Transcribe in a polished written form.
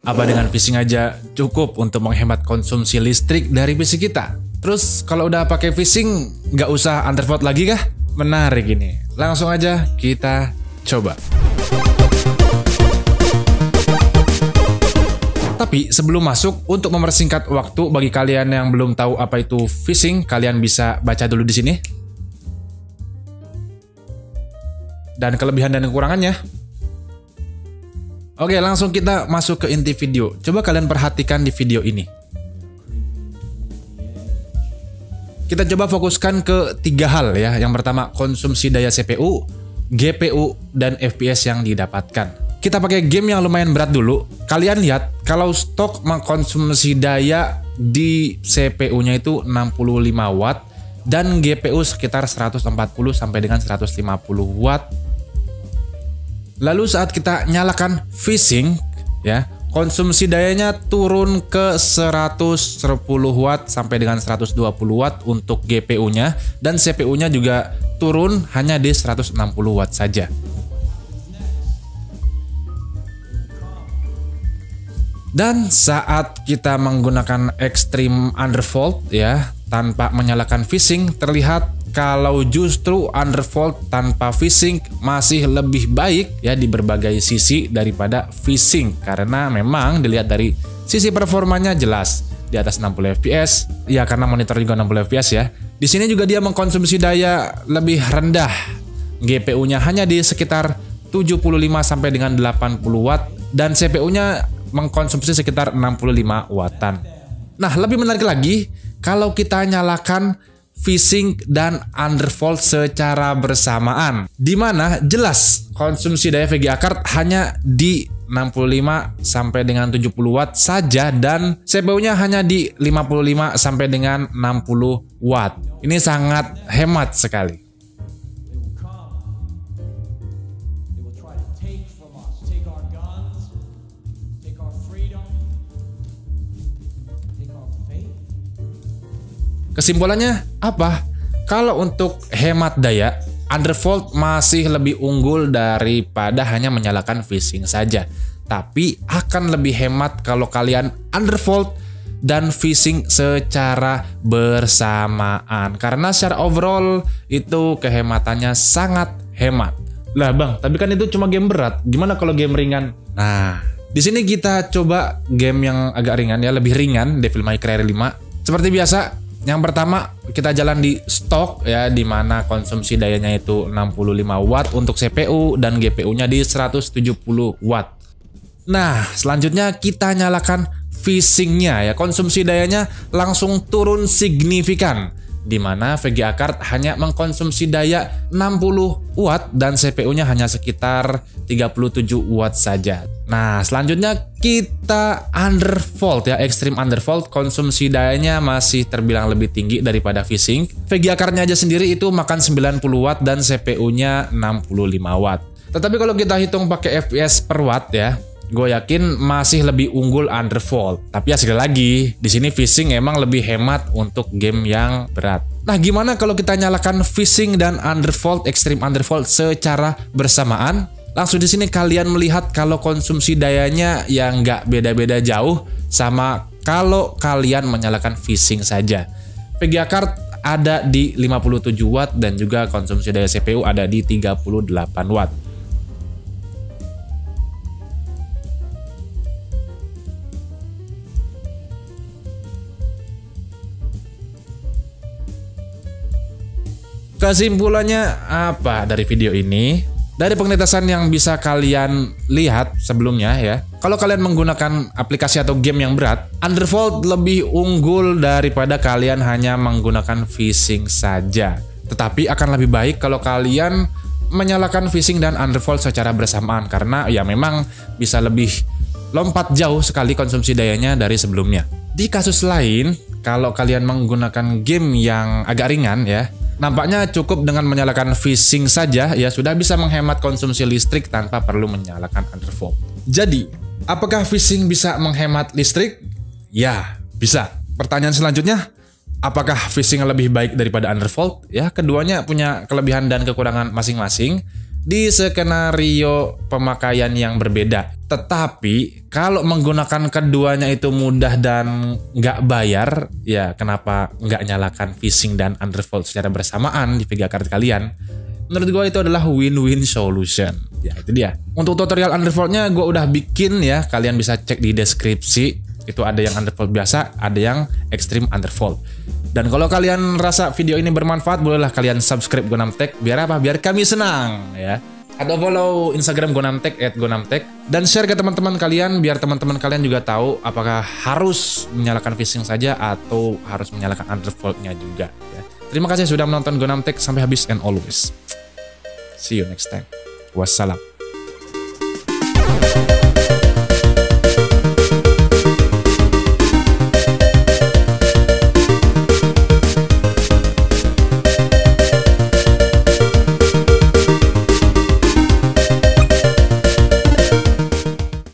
Apa dengan phishing aja cukup untuk menghemat konsumsi listrik dari PC kita? Terus kalau udah pakai phishing, nggak usah undervolt lagi kah? Menarik ini. Langsung aja kita coba. Tapi sebelum masuk, untuk mempersingkat waktu bagi kalian yang belum tahu apa itu phishing, kalian bisa baca dulu di sini. Dan kelebihan dan kekurangannya. Oke, langsung kita masuk ke inti video. Coba kalian perhatikan di video ini. Kita coba fokuskan ke 3 hal ya. Yang pertama, konsumsi daya CPU, GPU, dan FPS yang didapatkan. Kita pakai game yang lumayan berat dulu. Kalian lihat, kalau stok mengkonsumsi daya di CPU-nya itu 65 watt dan GPU sekitar 140 sampai dengan 150 watt. Lalu saat kita nyalakan phishing ya, konsumsi dayanya turun ke 110 watt sampai dengan 120 watt untuk GPU-nya, dan CPU-nya juga turun hanya di 160 watt saja. Dan saat kita menggunakan Extreme Undervolt ya, tanpa menyalakan phishing, terlihat kalau justru undervolt tanpa phishing masih lebih baik ya di berbagai sisi daripada phishing, karena memang dilihat dari sisi performanya jelas di atas 60 fps ya, karena monitor juga 60 fps ya. Di sini juga dia mengkonsumsi daya lebih rendah, GPU-nya hanya di sekitar 75 sampai dengan 80 watt dan CPU-nya mengkonsumsi sekitar 65 wattan. Nah, lebih menarik lagi kalau kita nyalakan phishing dan undervolt secara bersamaan, di mana jelas konsumsi daya VGA card hanya di 65 sampai dengan 70 watt saja dan CPU-nya hanya di 55 sampai dengan 60 watt. Ini sangat hemat sekali. Kesimpulannya apa? Kalau untuk hemat daya, undervolt masih lebih unggul daripada hanya menyalakan phishing saja. Tapi akan lebih hemat kalau kalian undervolt dan phishing secara bersamaan. Karena secara overall itu kehematannya sangat hemat. Lah bang, tapi kan itu cuma game berat. Gimana kalau game ringan? Nah, di sini kita coba game yang agak ringan ya, lebih ringan, Devil May Cry 5. Seperti biasa, yang pertama kita jalan di stok ya, di mana konsumsi dayanya itu 65 watt untuk CPU dan GPU-nya di 170 watt. Nah, selanjutnya kita nyalakan phishing-nya ya, konsumsi dayanya langsung turun signifikan, di mana VGA card hanya mengkonsumsi daya 60 watt dan CPU-nya hanya sekitar 37 watt saja. Nah, selanjutnya kita undervolt ya, Extreme Undervolt, konsumsi dayanya masih terbilang lebih tinggi daripada phishing. VGA card-nya aja sendiri itu makan 90 watt dan CPU-nya 65 watt. Tetapi kalau kita hitung pakai FPS per watt ya, gue yakin masih lebih unggul undervolt. Tapi ya sekali lagi, di sini phishing emang lebih hemat untuk game yang berat. Nah, gimana kalau kita nyalakan phishing dan undervolt, Extreme Undervolt secara bersamaan? Langsung di sini kalian melihat kalau konsumsi dayanya yang nggak beda-beda jauh sama kalau kalian menyalakan phishing saja. VGA card ada di 57 watt dan juga konsumsi daya CPU ada di 38 watt. Kesimpulannya apa dari video ini? Dari pengetesan yang bisa kalian lihat sebelumnya ya, kalau kalian menggunakan aplikasi atau game yang berat, undervolt lebih unggul daripada kalian hanya menggunakan phishing saja. Tetapi akan lebih baik kalau kalian menyalakan phishing dan undervolt secara bersamaan, karena ya memang bisa lebih lompat jauh sekali konsumsi dayanya dari sebelumnya. Di kasus lain, kalau kalian menggunakan game yang agak ringan ya, nampaknya cukup dengan menyalakan phishing saja ya sudah bisa menghemat konsumsi listrik tanpa perlu menyalakan undervolt. Jadi, apakah phishing bisa menghemat listrik? Ya, bisa. Pertanyaan selanjutnya, apakah phishing lebih baik daripada undervolt? Ya, keduanya punya kelebihan dan kekurangan masing-masing di skenario pemakaian yang berbeda. Tetapi kalau menggunakan keduanya itu mudah dan nggak bayar, ya kenapa nggak nyalakan phishing dan undervolt secara bersamaan di Vega card kalian? Menurut gue itu adalah win-win solution. Ya itu dia. Untuk tutorial undervoltnya gue udah bikin ya, kalian bisa cek di deskripsi. Itu ada yang undervolt biasa, ada yang extreme undervolt. Dan kalau kalian rasa video ini bermanfaat, bolehlah kalian subscribe GoNamTech. Biar apa? Biar kami senang ya. Atau follow Instagram GoNamTech @GoNamTech dan share ke teman-teman kalian biar teman-teman kalian juga tahu apakah harus menyalakan phishing saja atau harus menyalakan undervoltnya juga ya. Terima kasih sudah menonton GoNamTech sampai habis and always. See you next time. Wassalam.